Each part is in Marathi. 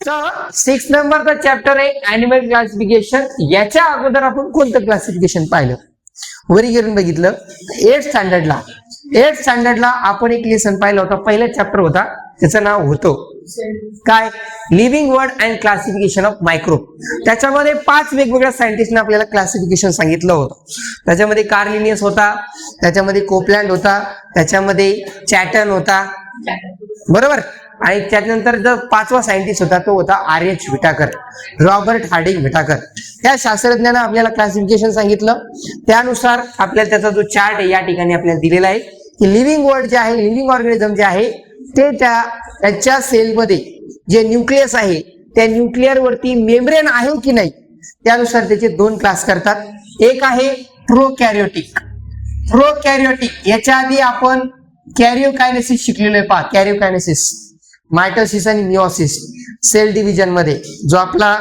तर 6 नंबरचा चॅप्टर आहे ऍनिमल क्लासिफिकेशन. याच्या अगोदर आपण कोणतं क्लासिफिकेशन पाहिलं, वरी घेऊन बघितलं. 8th स्टँडर्डला आपण एक लेसन पाहिलं होता, पहिला चॅप्टर होता, त्याचं नाव होतं काय, living word and classification of microbe. त्याच्यामध्ये 5 वेगवेगळ्या सायंटिस्टने आपल्याला क्लासिफिकेशन सांगितलं होतं. त्याच्यामध्ये कार्लिनियस होता, त्याच्यामध्ये कोपलँड होता, त्याच्यामध्ये चॅटन होता, बरोबर. आणि त्यानंतर जो 5वा सायंटिस्ट होता तो होता R.H. Whittaker, Robert Harding Whittaker. त्या शास्त्रज्ञानं आपल्याला क्लासिफिकेशन सांगितलं. त्यानुसार आपल्याला त्याचा जो चार्ट आहे या ठिकाणी आपल्याला दिलेला आहे की लिव्हिंग वर्ड जे आहे, लिव्हिंग ऑर्गॅनिझम जे आहे ते त्याच्या सेलमध्ये जे न्यूक्लियस आहे त्या न्यूक्लियर वरती मेम्ब्रेन आहे की नाही, त्यानुसार त्याचे 2 क्लास करतात. एक आहे प्रोकॅरियोटिक. प्रोकॅरियोटिक याच्या आधी आपण कॅरिओकायनेसिस शिकलेलो आहे. पहा, कॅरिओकायनेसिस, मायटोसिस आणि मिओसिस सेल डिव्हिजन मध्ये जो आपला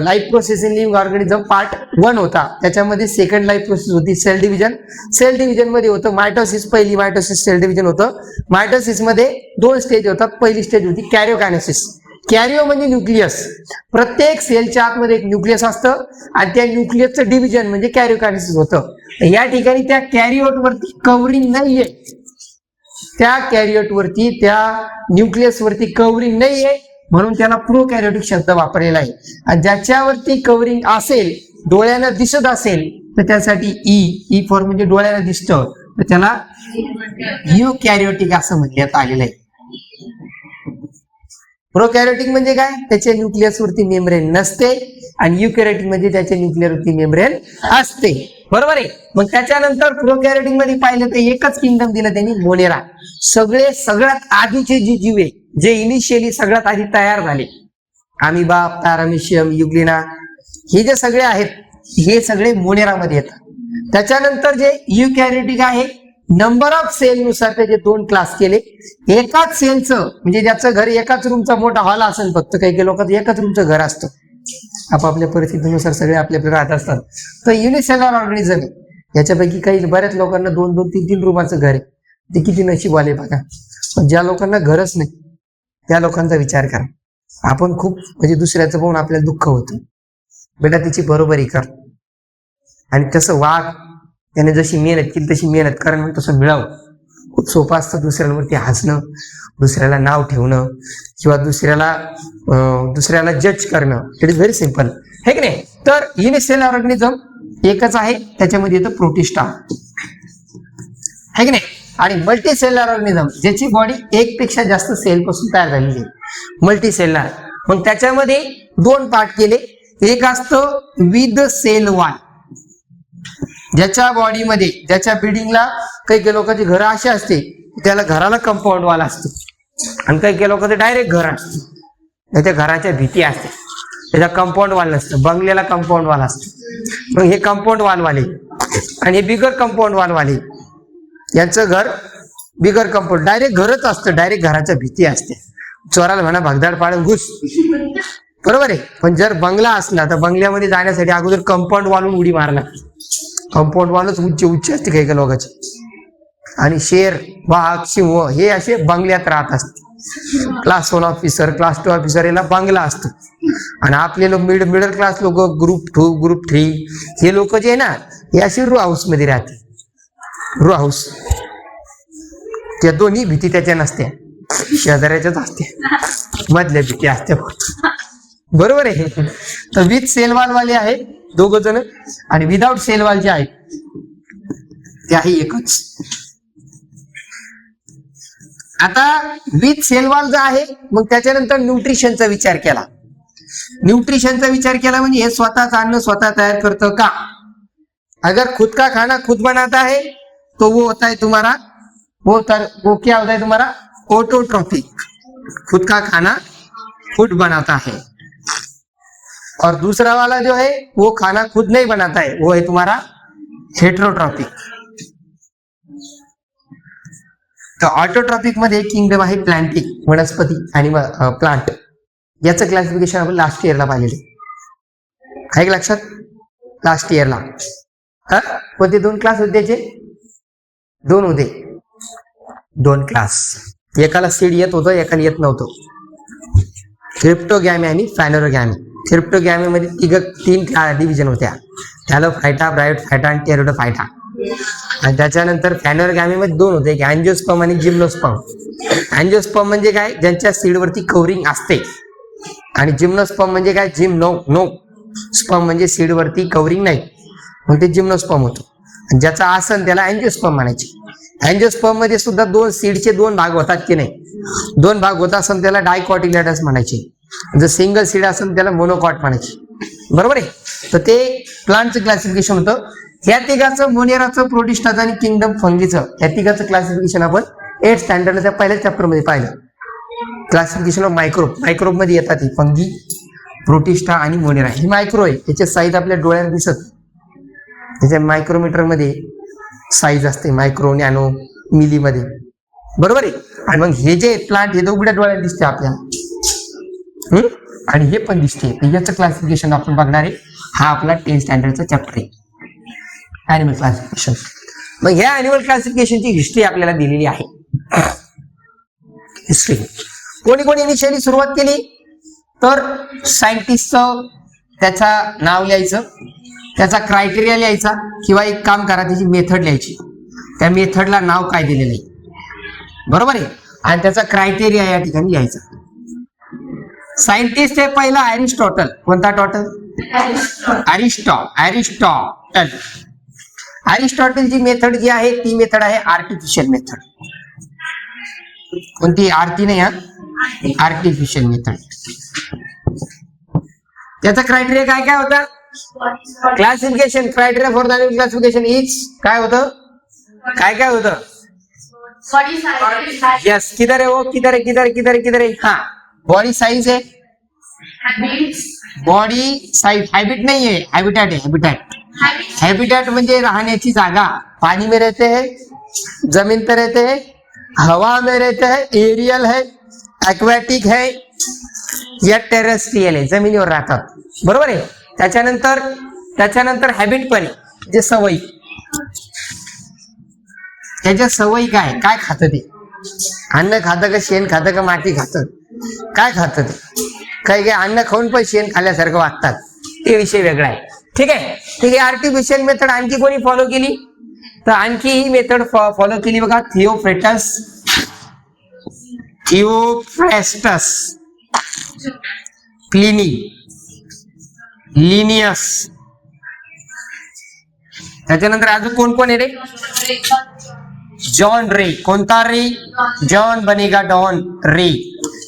life process in living organism part 1 होता, त्याच्यामध्ये सेकंड लाईफ प्रोसेस होती सेल डिव्हिजन. सेल डिव्हिजन मध्ये होतं मायटोसिस, पहिली मायटोसिस सेल डिव्हिजन होतं. मायटोसिस मध्ये 2 स्टेज होतात. पहिली स्टेज होती कॅरिओकायनेसिस. कॅरिओ म्हणजे न्यूक्लियस, प्रत्येक सेलच्या आतमध्ये एक न्यूक्लियस असतं आणि त्या न्यूक्लियसचं डिव्हिजन म्हणजे कॅरिओकायनेसिस होतं. या ठिकाणी त्या कॅरिओट वरती कव्हरिंग नाहीये, त्या कॅरिओट वरती, त्या न्यूक्लियस वरती कव्हरिंग नाहीये, म्हणून त्याला प्रोकॅरियोटिक शब्द वापरलेला आहे. आणि ज्याच्यावरती कव्हरिंग असेल, डोळ्यानं दिसत असेल, तर त्यासाठी ई फॉर म्हणजे डोळ्यानं दिसतं, तर त्याला युकॅरियोटिक असं म्हणण्यात आलेलं आहे. प्रोकॅरियोटिक म्हणजे काय, त्याच्या न्यूक्लियस वरती मेम्ब्रेन नसते आणि युकॅरियोटिक म्हणजे त्याच्या न्यूक्लियर वरती मेम्ब्रेन असते, बरोबर आहे. मग त्याच्यानंतर प्रोकॅरियोटिक मध्ये पाहिलं तर एकच किंगडम दिलं त्यांनी, मोनेरा. सगळ्यात आधीचे जे जीव आहे, जे इनिशियली सगळ्यात आधी तयार झाले, अमिबा, पॅरामिशियम, युग्लिना, हे जे सगळे आहेत हे सगळे मोनेरामध्ये येतात. त्याच्यानंतर जे युकॅरियोटिक आहे, नंबर ऑफ सेल नुसार त्याचे 2 क्लास केले. एकाच सेलचं म्हणजे ज्याचं घर एकाच रूमचा मोठा हॉल असेल, फक्त काही लोकांचं एकाच रूमचं घर असतं, आपापल्या परिस्थितीनुसार सगळे आपल्या राहत असतात, तर युनिसेलर ऑर्गॅनिझम. याच्यापैकी काही बऱ्याच लोकांना 2-2, 3-3 रूमाचं घर आहे, ते किती नशीबवाले बघा. पण ज्या लोकांना घरच नाही त्या लोकांचा विचार करा. आपण खूप म्हणजे दुसऱ्याचं पाहून आपल्याला दुःख होतं. बेटा तिची बरोबरी कर आणि तसं वाग, त्याने जशी मेहनत केली तशी मेहनत कर, मग तसं मिळावं. खूप सोपं असतं दुसऱ्यांवरती हसणं, दुसऱ्याला नाव ठेवणं किंवा दुसऱ्याला जज करणं. इट इज व्हेरी सिम्पल, हे की नाही. तर युनिसेलर ऑर्गॅनिझम एकच आहे, त्याच्यामध्ये येतं प्रोटिस्टा, है की नाही. आणि मल्टीसेलर ऑर्गॅनिझम ज्याची बॉडी 1 पेक्षा जास्त सेल पासून तयार झालेली आहे, मल्टीसेलर. मग त्याच्यामध्ये 2 पार्ट केले. एक असतं विथ सेल वॉल, ज्याच्या बॉडीमध्ये, ज्याच्या बिल्डिंगला काही लोकांची घरं अशी असते त्याला घराला कंपाऊंड वॉल असतो, आणि काही लोकांचं डायरेक्ट घर असतं, त्याच्या घराच्या भीती असते, त्याच्या कंपाऊंड वॉल नसतं. बंगल्याला कंपाऊंड वॉल असतं. मग हे कंपाऊंड वॉल वाले आणि हे बिगर कंपाऊंड वॉल वाले, यांचं घर बिगर कंपाऊंड, डायरेक्ट घरच असतं, डायरेक्ट घराच्या भीती असते. चोराला म्हणा भगदाड पाडून घुस, बरोबर आहे. पण जर बंगला असला तर बंगल्यामध्ये जाण्यासाठी अगोदर कंपाऊंड वॉलून उडी मारला. कंपाऊंड वॉलच उच्च असते काही लोकांची. आणि शेर, वाघ, सिंह हे असे बंगल्यात राहत असते. क्लास 1 ऑफिसर, क्लास 2 ऑफिसर याला बंगला असतो. आणि आपले लोक मिडल क्लास लोक, ग्रुप 2, ग्रुप 3 हे लोक जे आहे ना, हे असे रो हाऊस मध्ये राहते. रो हाऊस, त्या दोन्ही भीती त्याच्या नसत्या, शेजाऱ्याच्याच असते, मधल्या भीती असते, बरोबर आहे. तर विथ सेलवाल वाले आहेत 2 जण, आणि विदाउट सेलवाल जे आहेत ते आहे एकच. आता विथ सेलवाल जो आहे, मग त्याच्यानंतर न्यूट्रिशनचा विचार केला. न्यूट्रिशनचा विचार केला म्हणजे हे स्वतःच अन्न स्वतः तयार करतं का. अगर खुद का खाना खुद बनाता है तो वो होता है तुम्हारा, वो क्या होता है तुम्हारा, ऑटोट्रॉफिक. खुद का खाना खुद बनाता है. और दूसरा वाला जो है वो खाना खुद नहीं बनाता है, वो है तुम्हारा हेट्रोट्रॉपिक. तर ऑटोट्रॉपिक मध्ये किंगडम आहे प्लांटिक, वनस्पती आणि प्लांट. याचं क्लासिफिकेशन आपण लास्ट इयरला पाहिलेले आहे का लक्षात. लास्ट इयरला कोणते 2 क्लास होते त्याचे, 2 होते, 2 क्लास. एकाला सीड येत होतं, एकाला येत नव्हतं. क्रिप्टोगॅमी आणि फॅनोरोगॅमी. क्रिप्टोगॅमीमध्ये तीन डिव्हिजन होत्या, थॅलोफायटा, ब्रायोफायटा आणि टेरिडोफायटा. आणि त्याच्यानंतर फॅनोरोगॅमीमध्ये दोन होते, एक अँजिओस्पर्म आणि जिम्नोस्पर्म. अँजिओस्पर्म म्हणजे काय, ज्यांच्या सीडवरती कव्हरिंग असते, आणि जिम्नोस्पर्म म्हणजे काय, नो स्पर्म म्हणजे सीडवरती कव्हरिंग नाही, मग ते जिम्नोस्पर्म होतो. ज्याचा आसन त्याला अँजिओस्पर्म म्हणायचे. अँजिओस्पर्म मध्ये सुद्धा सीडचे दोन भाग होतात की नाही, दोन भाग होत असेल त्याला डायकॉटिलेडस म्हणायचे. जर सिंगल सीड असेल त्याला मोनोकॉट म्हणायचे. बरोबर आहे. तर ते प्लांटचं क्लासिफिकेशन होतं. ह्या तिघाचं, मोनेराचं, प्रोटिस्टाचं आणि किंगडम फंगीचं, या तिघाचं क्लासिफिकेशन आपण 8th स्टँडर्डच्या पहिल्याच चॅप्टर मध्ये पाहिलं. क्लासिफिकेशन ऑफ मायक्रोब मध्ये येतात ही फंगी, प्रोटिस्टा आणि मोनेरा. ही मायक्रो आहे, त्याचे साईज आपल्या डोळ्याला दिसत, त्याच्या मायक्रोमीटर मध्ये साईज असते, मायक्रो, नॅनो, मिली मध्ये. बरोबर आहे. आणि मग हे जे प्लांट हे उघड्या डोळ्याला दिसते आपल्याला, आणि हे पण दिसते. याचं क्लासिफिकेशन आपण बघणार आहे. हा आपला 10th स्टँडर्डचा चॅप्टर आहे, ॲनिमल क्लासिफिकेशन. मग ह्या ॲनिमल क्लासिफिकेशनची हिस्ट्री आपल्याला दिलेली आहे. हिस्ट्री कोणी कोणी इनिशियली सुरुवात केली, तर सायंटिस्टचं त्याचा नाव लिहायचं, त्याचा क्रायटेरिया लिहायचा, किंवा एक काम करा, त्याची मेथड लिहायची, त्या मेथडला नाव काय दिलेलं आहे. बरोबर आहे. आणि त्याचा क्रायटेरिया या ठिकाणी लिहायचा. सायंटिस्ट हे पहिला अरिस्टॉटल. कोणता टॉटल? अरिस्टॉटल. अरिस्टॉटलची मेथड जी आहे ती मेथड आहे आर्टिफिशियल मेथड. कोणती? आरती नाही, आर्टिफिशियल मेथड. त्याचा क्रायटेरिया काय काय होता? Classification criteria for the classification is काय होतं? काय काय होतं? यस, किधर है वो, किधर है? हाँ, बॉडी साइज है, बॉडी साइज. हैबिट नहीं है, हैबिटेट है. हैबिटेट म्हणजे राहण्याची जागा. पानी में रहते हैं, जमीन पे रहते हैं, हवा में रहते हैं, एरियल है, एक्वेटिक है, या टेरेस्ट्रियल आहे, जमिनीवर राहतात. बरोबर आहे. त्याच्यानंतर हॅबिट पण आहे, जे सवयी. त्याच्या सवयी काय खातं ते? अन्न खातं का, शेण खातं का, माती खातं, काय खातं ते? काही अन्न खाऊन पण शेण खाल्ल्यासारखं वागतात, ते विषय वेगळा आहे. ठीक आहे. आर्टिफिशियल मेथड आणखी कोणी फॉलो केली? तर आणखी ही मेथड फॉलो केली बघा, थिओफ्रेस्टस, प्लिनी, लिनियस. त्याच्यानंतर अजून कोण कोण आहे रे? जॉन रे. कोणता रे? जॉन बनेगा डॉन रे.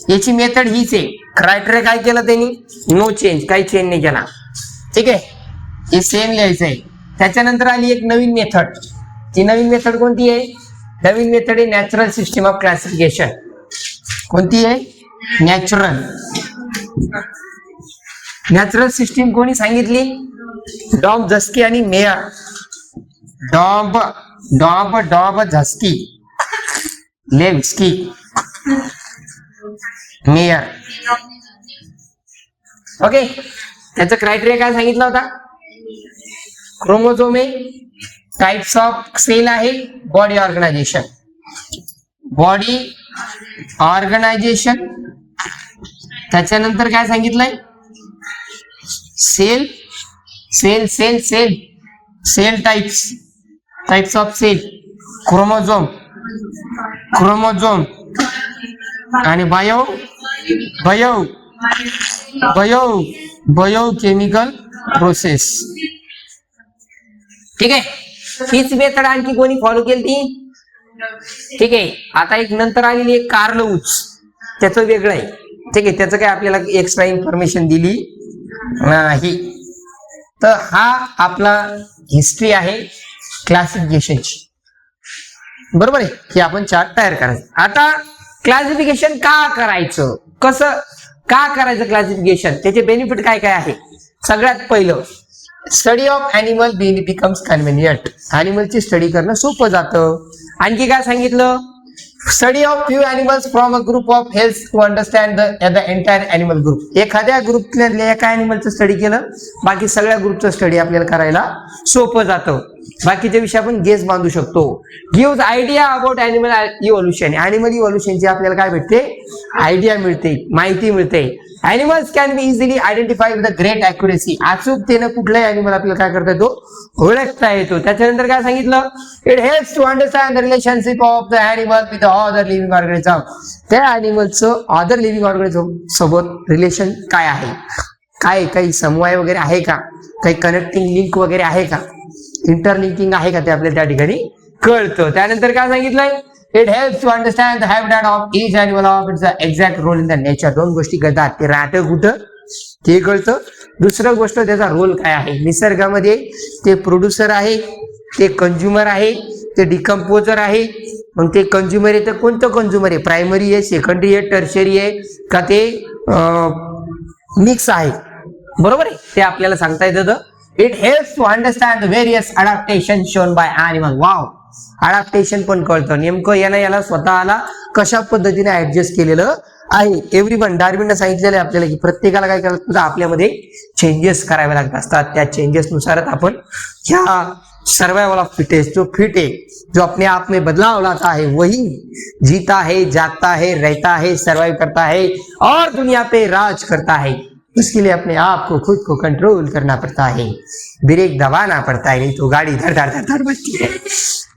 याची मेथड हीच आहे. क्रायटेरिया काय केलं त्यांनी? नो चेंज, काही चेंज नाही केला. ठीक आहे, हे सेम लिहायचं आहे. त्याच्यानंतर आली एक नवीन मेथड. ती नवीन मेथड कोणती आहे? नवीन मेथड आहे नॅचरल सिस्टीम ऑफ क्लासिफिकेशन. कोणती आहे? नॅचरल सिस्टीम कोणी सांगितली? डॉम्बझस्की आणि Mayr. Dobzhansky, Levitsky, Mayr. Okay. त्याचा क्रायटेरिया काय सांगितला होता? क्रोमोझोम आहे, टाइप्स ऑफ सेल आहे, बॉडी ऑर्गनायझेशन. त्याच्यानंतर काय सांगितलंय? Cell types of cell, chromosome आणि बायोकेमिकल प्रोसेस. ठीक आहे. हीच मेथड आणखी कोणी फॉलो केली ती? ठीक आहे. आता एक नंतर आलेली एक कार्लउच, त्याचं वेगळं आहे. ठीक आहे, त्याचं काय आपल्याला एक्स्ट्रा इन्फॉर्मेशन दिली नाही. तर हा आपला हिस्ट्री आहे क्लासिफिकेशनची. बरोबर आहे. की आपण चार्ट तयार करायचं. आता क्लासिफिकेशन का करायचं, कसं का करायचं क्लासिफिकेशन, त्याचे बेनिफिट काय काय आहे? सगळ्यात पहिलं, study of animal becomes convenient. ॲनिमलची स्टडी करणं सोपं जातं. आणखी काय सांगितलं? Study of few animals from a group of health to understand the entire animal group. एखाद्या ग्रुपच्या एका ॲनिमलचं स्टडी केलं, बाकी सगळ्या ग्रुपचं स्टडी आपल्याला करायला सोपं जातं. बाकीचे विषय आपण गेस बांधू शकतो. Gives idea about animal evolution. Animal इव्होल्युशनची आपल्याला काय भेटते, आयडिया मिळते, माहिती मिळते. Animals can be easily identify with great accuracy. अचूकतेनं कुठलाही अॅनिमल आपल्याला काय करता येतो, ओळखता येतो. त्याच्यानंतर काय सांगितलं, it helps to understand the relationship of the animal with other living organism. त्या अॅनिमलचं अदर लिव्हिंग ऑर्गॅनिझम सोबत रिलेशन काय आहे, काय काही समवाय वगैरे आहे का, काही कनेक्टिंग लिंक वगैरे आहे का, इंटरलिंकिंग आहे का, ते आपल्याला त्या ठिकाणी कळतं. त्यानंतर काय सांगितलंय, it helps to understand the habitat of each animal of its exact role in the nature. दोन गोष्टी कळतात, ते राहतं कुठं ते कळतं, दुसरं गोष्ट त्याचा रोल काय आहे निसर्गामध्ये. ते प्रोड्युसर आहे, ते कंझ्युमर आहे, ते डिकम्पोजर आहे. मग ते कंझ्युमर आहे तर कोणतं कंझ्युमर आहे, प्रायमरी आहे, सेकंडरी आहे, टर्शरी आहे का, ते मिक्स आहे, बरोबर आहे, ते आपल्याला सांगता येतं. It helps to understand various adaptation shown by animal. Wow, adaptation पण कळतं, नेमकं याला स्वतःला कशा पद्धतीने ऍडजस्ट केलेलं आहे. एव्हरीवन, डार्विनने सांगितलेलं आहे आपल्याला की प्रत्येकाला काय करायला लागतं, आपल्यामध्ये चेंजेस करावे लागत असतात. त्या चेंजेसनुसारच आपण ह्या सर्वाइवल ऑफ फिटेस्ट, जो फिट है, जो अपने आप में बदलाव लाता है, वही जीता है, जागता है, रहता है, सर्वाइव करता है और दुनिया पे राज करता है. उसके लिए अपने आप को खुद को कंट्रोल करना पड़ता है, ब्रेक दबाना पड़ता है, नहीं तो गाड़ी धड़ धड़ धड़ धड़ बजती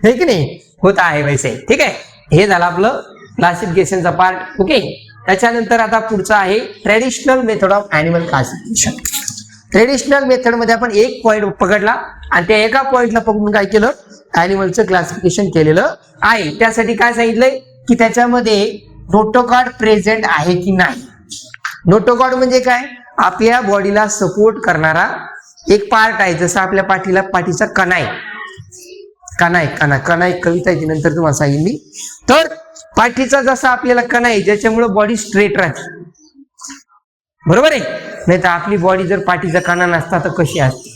है की नाही, होता है वैसे. ठीक आहे, हे झालं आपलं क्लासिफिकेशनचा पार्ट. ओके, त्याच्यानंतर आता पुढचा आहे traditional method of animal classification. Traditional method मध्ये आपण एक पॉइंट पकडला आणि त्या एका पॉइंटला पकडून काय केलं, अॅनिमलचं क्लासिफिकेशन केलेलं आहे. त्यासाठी काय सांगितलंय की त्याच्यामध्ये नोटोकॉर्ड प्रेझेंट आहे की नाही. नोटोकॉर्ड म्हणजे काय, आपल्या बॉडीला सपोर्ट करणारा एक पार्ट आहे. जसं आपल्या पाठीचा कणा आहे, कणा एक कविता आहे, नंतर तुम्हाला सांगेन मी. तर पाठीचा जसा आपल्याला कणा आहे ज्याच्यामुळे बॉडी स्ट्रेट राहते, बरोबर आहे. नाही तर आपली बॉडी जर पाठीचा कणा नसता तर कशी असते,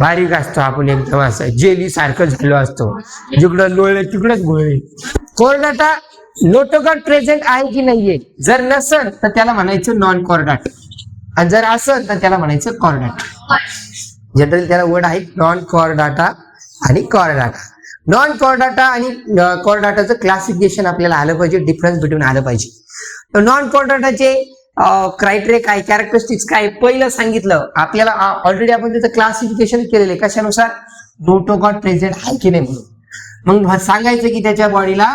बारीक असतो, आपण एकदम असं जेली सारखं झालो असतो, जिकडं लोळले तिकडंच गोळले. कोरडाटा नोटोकॉर्ड प्रेझेंट आहे की नाहीये, जर नसेल तर त्याला म्हणायचं नॉन कॉर्डाटा, आणि जर असेल तर त्याला म्हणायचं कॉर्डाटा. जनरली त्याला वर्ड आहे नॉन कॉर्डाटा आणि कॉर्डाटा. नॉन कॉर्डाटा आणि कॉर्डाटाचं क्लासिफिकेशन आपल्याला आलं पाहिजे, डिफरन्स बिटवीन आलं पाहिजे. तर नॉन कॉर्डाटाचे क्रायटेरिया काय, कॅरेक्टरिस्टिक्स काय, पहिलं सांगितलं आपल्याला. ऑलरेडी आपण त्याचं क्लासिफिकेशन केलेलं आहे, कशानुसार, नोटोकॉर्ड प्रेझेंट आहे की नाही म्हणून. मग सांगायचं की त्याच्या बॉडीला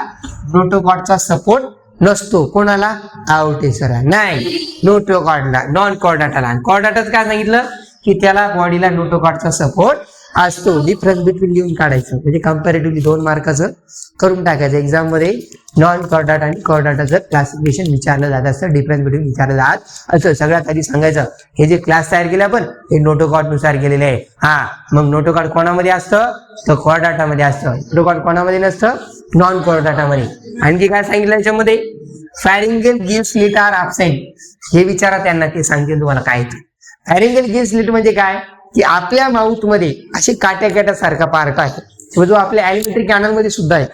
नोटोकॉर्डचा सपोर्ट नसतो. कोणाला, आउटेसरला नाही, नोटोकॉर्डला, नॉन कॉर्डाटाला. कॉर्डाटाच काय सांगितलं की त्याला बॉडीला नोटोकॉर्डचा सपोर्ट असतो. डिफरन्स बिटवीन लिहून काढायचं, म्हणजे कम्पॅरेटिव्हली 2 मार्काचं करून टाकायचं. एक्झाम मध्ये नॉन कॉर्डाटा आणि कॉर्डाटाचं क्लासिफिकेशन विचारलं जात असतं, डिफरन्स बिटवीन विचारलं जात असं. सगळ्यात आधी सांगायचं हे जे क्लास तयार केले आपण हे नोटोकॉर्ड नुसार केलेले आहे. हा, मग नोटोकॉर्ड कोणामध्ये असतं, तर कॉर्डाटामध्ये असतं. नोटोकॉर्ड कोणामध्ये नसतं, नॉन कॉर्डाटामध्ये. आणखी काय सांगितलं याच्यामध्ये, फॅरिंगल गिव्ह स्लिट आर ॲब्सेंट. हे विचारा त्यांना, ते सांगतील तुम्हाला काय. फॅरिंगल गिव्ह स्लिट म्हणजे काय की आपल्या माउथ मध्ये असे काट्या सारखा पार्ट आहे, जो आपल्या ॲलिमेंटरी कॅनल मध्ये सुद्धा आहे,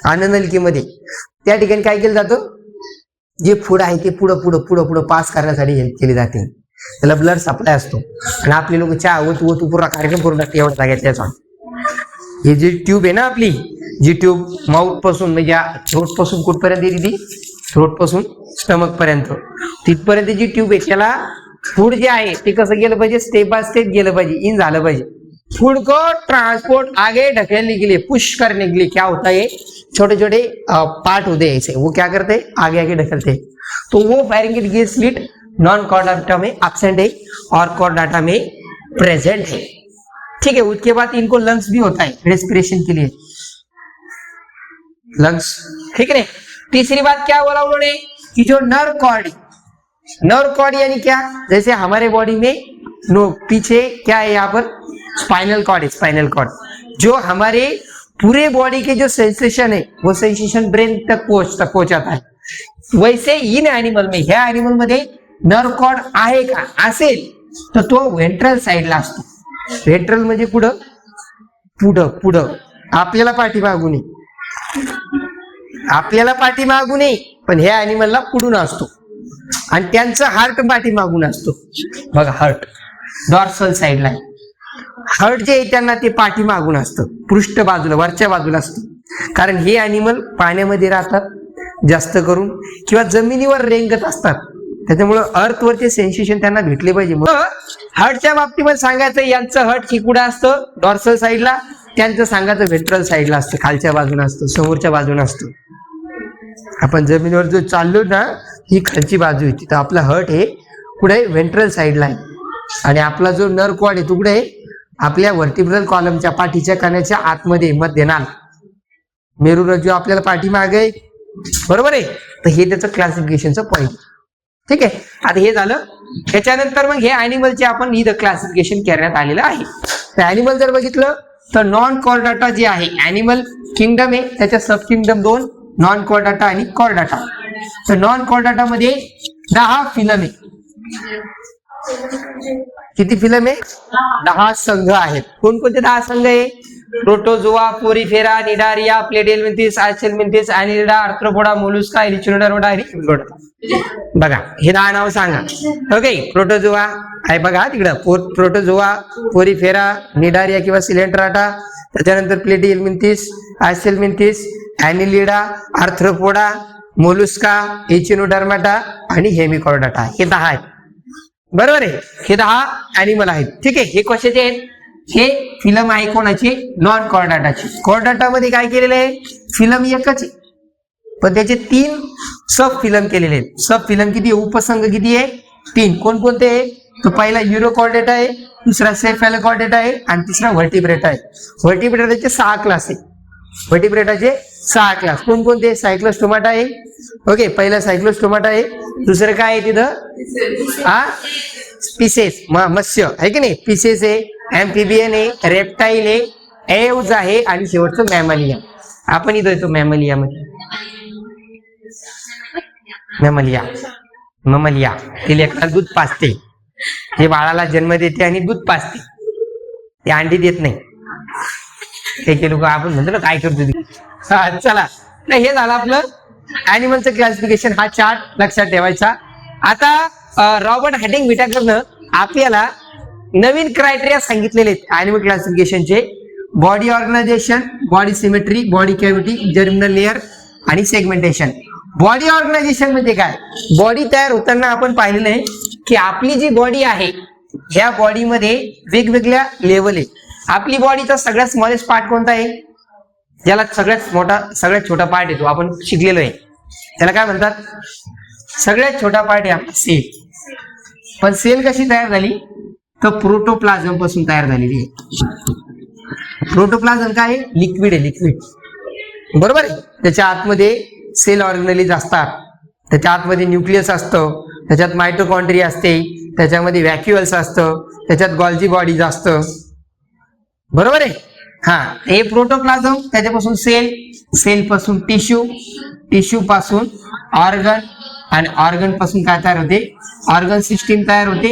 अन्ननलिकेमध्ये. त्या ठिकाणी काय केलं जातं, जे फूड आहे ते पुढं पास करण्यासाठी हेल्प केली जाते. त्याला ब्लड सप्लाय असतो आणि आपले लोक चहा ओत पूर्ण कार्यक्रम पूर्ण एवढा जाग्याचा. हे जी ट्यूब आहे ना आपली, जी ट्यूब माउथ पासून म्हणजे थ्रोट पासून कुठपर्यंत येते, ती थ्रोट पासून स्टमक पर्यंत, तिथपर्यंत जी ट्यूब आहे त्याला फूड जे आहे ते कसं गेलं पाहिजे, स्टेप बाय स्टेप गेलं पाहिजे, इन झालं पाहिजे. फूड को ट्रांसपोर्ट आगे ढकेलने के लिए, पुश करने के लिए क्या होता है, छोटे छोटे पार्ट होते हैं ऐसे, वो क्या करते हैं, आगे आगे ढकलते हैं. तो वो फैरिंगल गिव्ह स्लिट नॉन कॉर्डाटा में एब्सेंट है और कॉर्डाटा में प्रेजेंट है. ठीक है, उसके बाद इनको लंग्स भी होता है रेस्पिरेशन के लिए, लंग्स. ठीक है. तीसरी बात क्या बोला उन्होंने कि जो नर्व कॉर्ड यानी क्या, जैसे हमारे बॉडी में पीछे क्या है, यहाँ पर स्पाइनल कॉर्ड है. स्पाइनल कॉर्ड जो हमारे पूरे बॉडी के जो सेंसेशन है वो सेंसेशन ब्रेन तक पहुंचाता है. वैसे इन एनिमल में, ह्या एनिमल मध्ये नर्व कॉर्ड आहे का, असेल तर तो व्हेंट्रल साइडला असतो. व्हेंट्रल म्हणजे पुढं आपल्याला पाठीमागून नये, पण ह्या एनिमलला पुढून असतो. आणि त्यांचं हार्ट पाठीमागून असतो. बघा, हार्ट डॉर्सल साइडला आहे. हर्ट जे आहे त्यांना ते पाठीमागून असतं, पृष्ठ बाजूला वरच्या बाजूला असतं, कारण हे अॅनिमल पाण्यामध्ये राहतात जास्त करून किंवा जमिनीवर रेंगत असतात, त्याच्यामुळं अर्थवरचे सेन्सेशन त्यांना भेटले पाहिजे. हर्टच्या बाबतीमध्ये सांगायचं यांचं हर्ट ही कुठं असतं, डॉर्सल साईडला, त्यांचं सांगायचं व्हेंट्रल साईडला असतं, खालच्या बाजूला असतं, समोरच्या बाजूला असतं. आपण जमिनीवर जो चाललो ना ही खालची बाजू आहे, तिथं आपला हर्ट हे कुठे व्हेंट्रल साईडला आहे, आणि आपला जो नर्व कॉर्ड आहे तो कुठे आहे, आपल्या व्हर्टिब्रल कॉलमच्या पाठीच्या कण्याच्या आतमध्ये मध्यनाल, मेरुरज्जू आपल्याला पाठीमागे आहे, बरोबर आहे. तर हे त्याचं क्लासिफिकेशनचं पॉईंट. ठीक आहे, आता हे झालं. त्याच्यानंतर मग हे अॅनिमलचे आपण इथं क्लासिफिकेशन करण्यात आलेलं आहे. तर अॅनिमल जर बघितलं तर नॉन कॉर्डाटा जे आहे अॅनिमल किंगडम आहे, त्याच्या सब किंगडम दोन, नॉन कॉर्डाटा आणि कॉर्डाटा. तर नॉन कॉर्डाटा मध्ये 10 फिलम आहे. किती फिलम आहे? 10 संघ आहेत. कोणकोणते 10 संघ आहे? Protozoa, Porifera, Cnidaria, Platyhelminthes, Aschelminthes, Annelida, Arthropoda, Mollusca, Echinodermata आणि इंग्लोडा. बघा हे 10 नाव सांगा. ओके, प्रोटोझोआ आहे बघा तिकडं, प्रोटोझोआ, पोरिफेरा, निडारिया किंवा सिलेंट्राटा, त्याच्यानंतर प्लेटिहेल्मिंथेस, आयसेल्मिंथेस, ॲनिलिडा, आर्थ्रोपोडा, मोलुस्का, एचिनोडर्माटा आणि हेमिकॉर्डाटा. हे 10 आहेत, बरोबर आहे. हे 10 अॅनिमल आहेत. ठीक आहे, हे कशाचे आहेत? हे फिलम आहे कोणाची? नॉन कॉर्डाटाची. कॉर्डाटामध्ये काय केलेलं आहे? फिलम एकच आहे, पण त्याचे 3 सब फिलम केलेले आहेत. सब फिलम किती आहे? उपसंघ किती आहे? 3. कोणकोणते आहे? तो पहिला युरोकॉर्डेटा आहे, दुसरा सेफॅलोकॉर्डेटा आहे आणि तिसरा व्हर्टिब्रेटा आहे. व्हर्टिब्रेटाचे 6 क्लास आहे. व्हर्टिब्रेटाचे 6 क्लास कोणकोणते? सायक्लोस्टोमाटा आहे. ओके, पहिला सायक्लोस्टोमाटा आहे, दुसरं काय आहे तिथं? पिसेस, मत्स्य आहे की नाही, पिसेस आहे, ऍम्फिबियन आहे, रेप्टाईल आहे, एव्ज आहे आणि शेवटचं मॅमलिया. आपण इथं येतो मॅमलियामध्ये. मॅमलिया ते लेकराला दूध पाजते, हे बाळाला जन्म देते आणि दूध पाजते, ते अंडी देत नाही. काही लोक आपण म्हणतो ना काय करतो. चला, हे झालं आपलं अॅनिमलचं क्लासिफिकेशन. हा चार्ट लक्षात ठेवायचा. आता रॉबर्ट हॅटिंग व्हिटाकरनं आपल्याला नवीन क्रायटेरिया सांगितलेले आहेत अॅनिमल क्लासिफिकेशनचे. Body organisation, body symmetry, body cavity, germinal layer आणि सेगमेंटेशन. बॉडी ऑर्गनायझेशन म्हणजे काय? बॉडी तयार होताना आपण पाहिलेलं आहे की आपली जी बॉडी आहे ह्या बॉडीमध्ये वेगवेगळ्या लेवल आहे. आपली बॉडीचा सगळ्यात स्मॉलेस्ट पार्ट कोणता आहे? ज्याला सगळ्यात छोटा पार्ट येतो, आपण शिकलेलो आहे, त्याला काय म्हणतात? सगळ्यात छोटा पार्ट आहे आपला सेल. पण सेल कशी तयार झाली? तर प्रोटोप्लाझम पासून तयार झालेली आहे. प्रोटोप्लाझम काय आहे? लिक्विड आहे, लिक्विड, बरोबर आहे. त्याच्या आतमध्ये सेल ऑर्गनलीज असतात, त्याच्या आतमध्ये न्यूक्लियस असतं, त्याच्यात मायटोकॉन्ड्रिया असते, त्याच्यामध्ये व्हॅक्युअल्स असतं, त्याच्यात गॉल्जी बॉडीज असतं, बरोबर आहे. हे प्रोटोप्लाझम, त्याच्यापासून सेल, सेल पासून टिश्यू, टिश्यू पासून ऑर्गन आणि ऑर्गन पासून काय तयार होते? ऑर्गन सिस्टीम तयार होते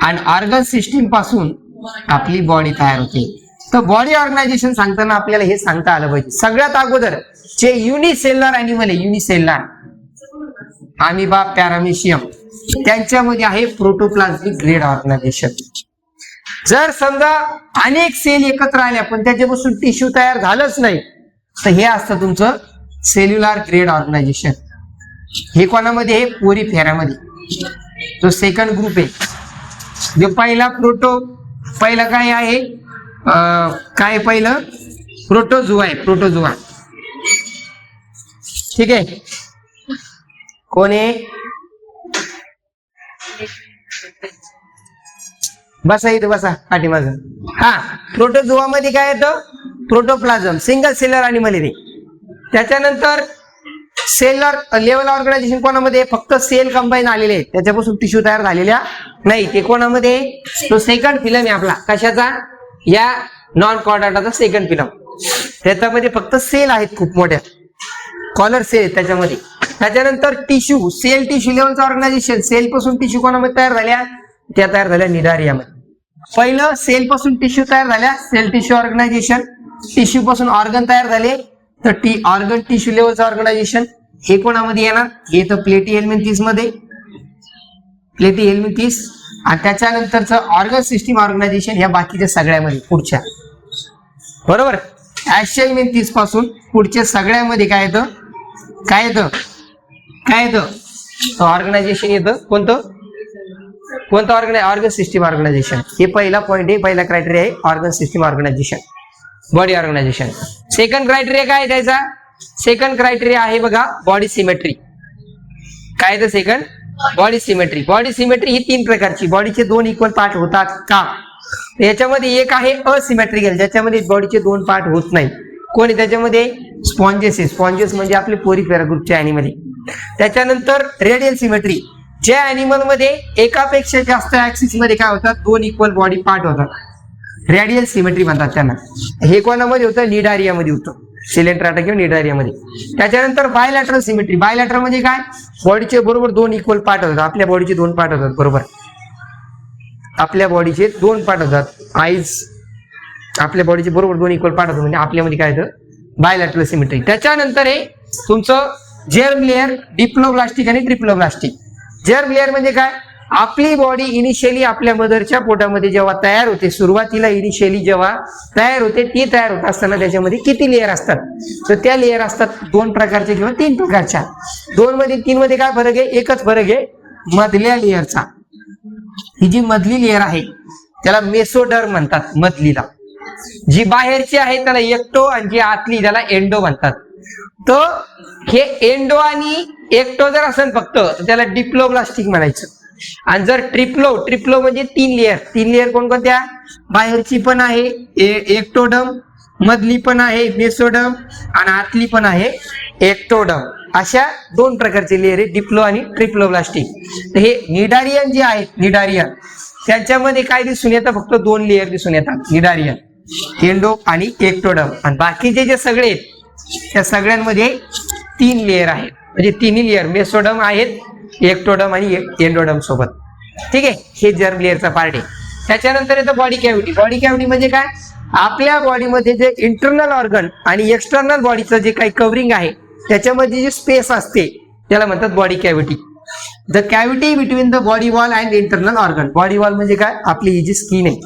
आणि ऑर्गन सिस्टीम पासून आपली बॉडी तयार होते. तर बॉडी ऑर्गनायझेशन सांगताना आपल्याला हे सांगता आलं पाहिजे. सगळ्यात अगोदर जे युनिसेल्युलर अॅनिमल आहे, युनिसेल्युलर, अमिबा, पॅरामेशियम, त्यांच्यामध्ये आहे प्रोटोप्लाझमिक ग्रेड ऑर्गनायझेशन. जर समजा अनेक सेल एकत्र आल्या पण त्याच्यापासून टिश्यू तयार झालंच नाही, तर हे असतं तुमचं सेल्युलर ग्रेड ऑर्गनायझेशन. हे कोणामध्ये आहे? पोरिफेरामध्ये. जो सेकंड ग्रुप आहे, जो पहिला पहिला काय आहे? काय पहिलं? प्रोटोझोआ आहे, प्रोटोझोआ. ठीक आहे, कोण आहे? बसा इथे, बसा पाठीमागं. प्रोटोझोआ मध्ये काय येतं? प्रोटोप्लाझम, सिंगल सेलर अॅनिमल आहे. त्याच्यानंतर सेलर लेवल ऑर्गनायझेशन कोणामध्ये? फक्त सेल कंबाईन आलेले आहेत, त्याच्यापासून टिश्यू तयार झालेल्या नाही. ते कोणामध्ये? तो सेकंड फिलम आहे आपला. कशाचा? या नॉन कॉर्डाटाचा सेकंड फिलम. त्याच्यामध्ये फक्त सेल आहेत खूप मोठ्या, कॉलर सेल त्याच्यामध्ये. त्याच्यानंतर टिश्यू, सेल टिश्यू लेवलचं ऑर्गनायझेशन. सेल पासून टिश्यू कोणामध्ये तयार झाल्या? त्या तयार झाल्या निडारियामध्ये. पहिलं सेल पासून टिश्यू तयार झाल्या, सेल टिश्यू ऑर्गनायझेशन. टिश्यू पासून ऑर्गन तयार झाले, तर ऑर्गन टिश्यू लेवलचं ऑर्गनायझेशन. हे कोणामध्ये येणार? हे तर प्लेटिहेल्मिंथेस मध्ये, प्लेटिहेल्मिंथेस. आणि त्याच्यानंतरचं ऑर्गन सिस्टीम ऑर्गनायझेशन ह्या बाकीच्या सगळ्यामध्ये पुढच्या, बरोबर. ऍक्सियल मेन 30 पासून पुढच्या सगळ्यामध्ये काय येतं, काय येतं, काय येतं, ऑर्गनायझेशन येतं. कोणतं ऑर्गन सिस्टीम ऑर्गनायझेशन. हे पहिला पॉईंट आहे, पहिला क्रायटेरिया आहे organ system organisation, body organisation. Second criteria काय त्याचा, सेकंड क्रायटेरिया आहे बघा बॉडी सिमेट्री. काय तर second body symmetry. Body symmetry ही 3 प्रकारची. बॉडीचे 2 इक्वल पार्ट होतात का, याच्यामध्ये एक आहे असिमेट्रिकल, ज्याच्यामध्ये बॉडीचे 2 पार्ट होत नाही. कोणी त्याच्यामध्ये स्पॉन्जेस आहे. स्पॉन्जेस म्हणजे आपले पोरीफेरा ग्रुपच्या ॲनिमल. त्याच्यानंतर रेडियल सिमेट्री, ज्या ॲनिमल मध्ये एकापेक्षा जास्त ऍक्सिस मध्ये काय होतात, 2 इक्वल बॉडी पार्ट होतात, रेडियल सिमेट्री म्हणतात त्यांना. हे कोणामध्ये होतं, निडारिया मध्ये होतं, सिलेंट्राटा किंवा निडारिया मध्ये. त्याच्यानंतर बायलॅटरल सिमेट्री. बायलॅटरल म्हणजे काय, बॉडीचे बरोबर 2 इक्वल पार्ट होतात. आपल्या बॉडीचे 2 पार्ट होतात, बरोबर. आपल्या बॉडीचे 2 पार्ट होतात. आईज आपल्या बॉडीचे बरोबर 2 इक्वल पार्ट होतात, म्हणजे आपल्यामध्ये काय होतं, बायलॅटरल सिमेट्री. त्याच्यानंतर आहे तुमचं जर्म लेअर, डिप्लोब्लास्टिक आणि ट्रिप्लोब्लास्टिक. जर्म लेअर म्हणजे काय, आपली बॉडी इनिशियली आपल्या मदरच्या पोटामध्ये जेव्हा तयार होते, सुरुवातीला इनिशियली जेव्हा तयार होते, ती तयार होत असताना त्याच्यामध्ये किती लेअर असतात, तर त्या लेअर असतात 2 प्रकारचे किंवा 3 प्रकारच्या. 2 मध्ये 3 मध्ये काय फरक आहे, एकच फरक आहे मधल्या लेअरचा. ही जी मधली लेअर आहे त्याला मेसोडर्म म्हणतात मधलीला. जी बाहेरची आहे त्याला एक्टो, आणि जी आतली त्याला एंडो म्हणतात. तर हे एंडो आणि एक्टो जर असेल फक्त तर त्याला डिप्लोब्लास्टिक म्हणायचं. आणि जर ट्रिप्लो म्हणजे 3 लेअर. 3 लेअर कोणकोणत्या, बाहेरची पण आहे एक्टोडम, मधली पण आहे मेसोडम, आणि आतली पण आहे एक्टोडम. अशा 2 प्रकारचे लेअर आहे, डिप्लो आणि ट्रिप्लोब्लास्टिक. तर हे निडारियन जे आहेत, निडारियन त्यांच्यामध्ये काय दिसून येतं, फक्त 2 लेअर दिसून येतात, निडारियन, एंडो आणि एक्टोडम. आणि बाकीचे जे सगळे आहेत त्या सगळ्यांमध्ये 3 लेअर आहेत, म्हणजे 3 लेअर मेसोडम आहेत, एक्टोडम आणि एंडोडम सोबत. ठीक आहे, हे जर्म लेअरचा पार्ट आहे. त्याच्यानंतर येतं बॉडी कॅव्हिटी. बॉडी कॅव्हिटी म्हणजे काय, आपल्या बॉडीमध्ये जे इंटरनल ऑर्गन आणि एक्सटर्नल बॉडीचं जे काही कव्हरिंग आहे त्याच्यामध्ये जी स्पेस असते त्याला म्हणतात body cavity. The cavity between the body wall and internal organ. Body wall म्हणजे काय, आपली ही जी स्किन आहे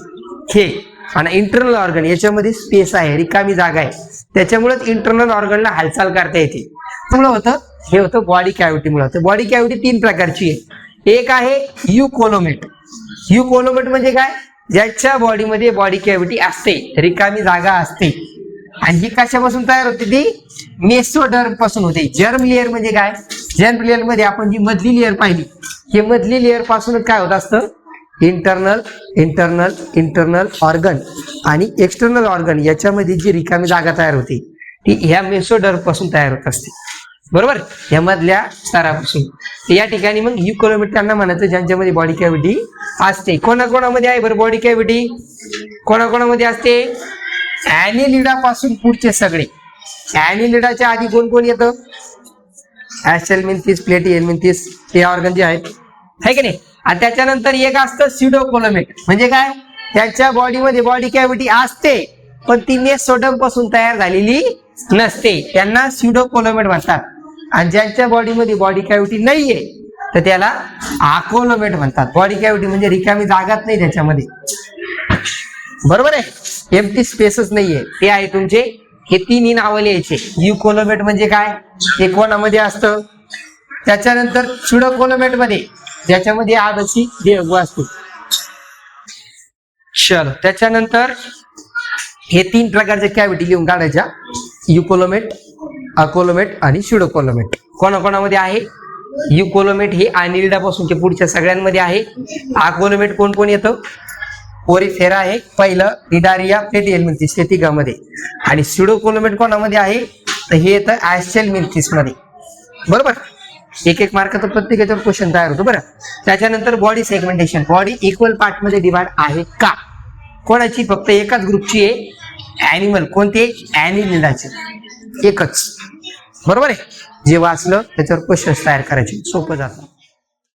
हे, आणि इंटरनल ऑर्गन याच्यामध्ये स्पेस आहे, रिकामी जागा आहे, त्याच्यामुळेच इंटरनल ऑर्गनला हालचाल करता येते. त्यामुळे होतं हे होतं बॉडी कॅव्हिटीमुळे होतं. बॉडी कॅव्हिटी 3 प्रकारची आहे. एक आहे युकोलोमेट. युकोलोमेट म्हणजे काय, ज्याच्या बॉडीमध्ये बॉडी कॅव्हिटी असते, रिकामी जागा असते, आणि ही कशापासून तयार होते, ती मेसोडर्म पासून होते. जर्म लेअर म्हणजे काय, जर्म लेअर मध्ये आपण जी मधली लेअर पाहिली, हे मधली लेअर पासूनच काय होत असतं, इंटरनल ऑर्गन आणि एक्सटर्नल ऑर्गन याच्यामध्ये जी रिकामी जागा तयार होते ती ह्या मेसोडर्म पासून तयार होत असते, बरोबर, ह्या मधल्या स्तरापासून. या ठिकाणी मग युकोलोमेट त्यांना म्हणायचं ज्यांच्यामध्ये बॉडी कॅव्हिटी असते. कोणाकोणामध्ये आहे बरं बॉडी कॅव्हिटी, कोणाकोणामध्ये असते, ॲनिलिडा पासून पुढचे सगळे. ॲनिलिडाच्या आधी कोण कोण येतं, ऍक्सेलमेंथिस, प्लेटिहेल्मिन्थिस, हे ऑर्गन जे आहेत, है की नाही. आणि त्याच्यानंतर एक असतं स्युडोकोलोमेट. म्हणजे काय, त्यांच्या बॉडीमध्ये बॉडी कॅव्हिटी असते पण ती मेसोडर्म पासून तयार झालेली नसते, त्यांना स्युडोकोलोमेट म्हणतात. आणि ज्यांच्या बॉडीमध्ये बॉडी कॅव्हिटी नाहीये तर त्याला आकोलोमेट म्हणतात. बॉडी कॅव्हिटी म्हणजे रिकामी जागाच नाही त्याच्यामध्ये, बरोबर आहे, एम्प्टी स्पेसच नाहीये, ते आहे तुमचे. हे 3 नावं लिहायचे. युकोलोमेट म्हणजे काय, हे कोणामध्ये असतं. त्याच्यानंतर स्युडोकोलोमेट मध्ये ज्याच्यामध्ये आदशी देहगु असतो. चलो, त्याच्यानंतर हे 3 प्रकारच्या कॅव्हिटी लिहून काढायच्या, युकोलोमेट, अकोलोमेट आणि स्युडोकोलोमेट. कोणाकोणामध्ये आहे, युकोलोमेट हे ॲनिलिडापासूनच्या पुढच्या सगळ्यांमध्ये आहे. अकोलोमेट कोण कोण येतं, पोरीफेरा आहे पहिलं, निडारिया, प्लेटिहेल्मिन्थिस हे 3 मध्ये. आणि स्युडोकोलोमेट कोणामध्ये आहे, तर हे येतं ऍक्सेलमेंथिस मध्ये, बरोबर. एक मार्काचा प्रत्येक याच्यावर क्वेश्चन तयार होतो, बरं. त्याच्यानंतर body segmentation. Body equal part मध्ये डिवाइड आहे का, कोणाची, फक्त एकाच ग्रुपची आहे, ॲनिमल, कोणते, ॲनिलिडाचे, एकच, बरोबर आहे. जे वाचलं त्याच्यावर क्वेश्चन तयार करायचे, सोपं जातं.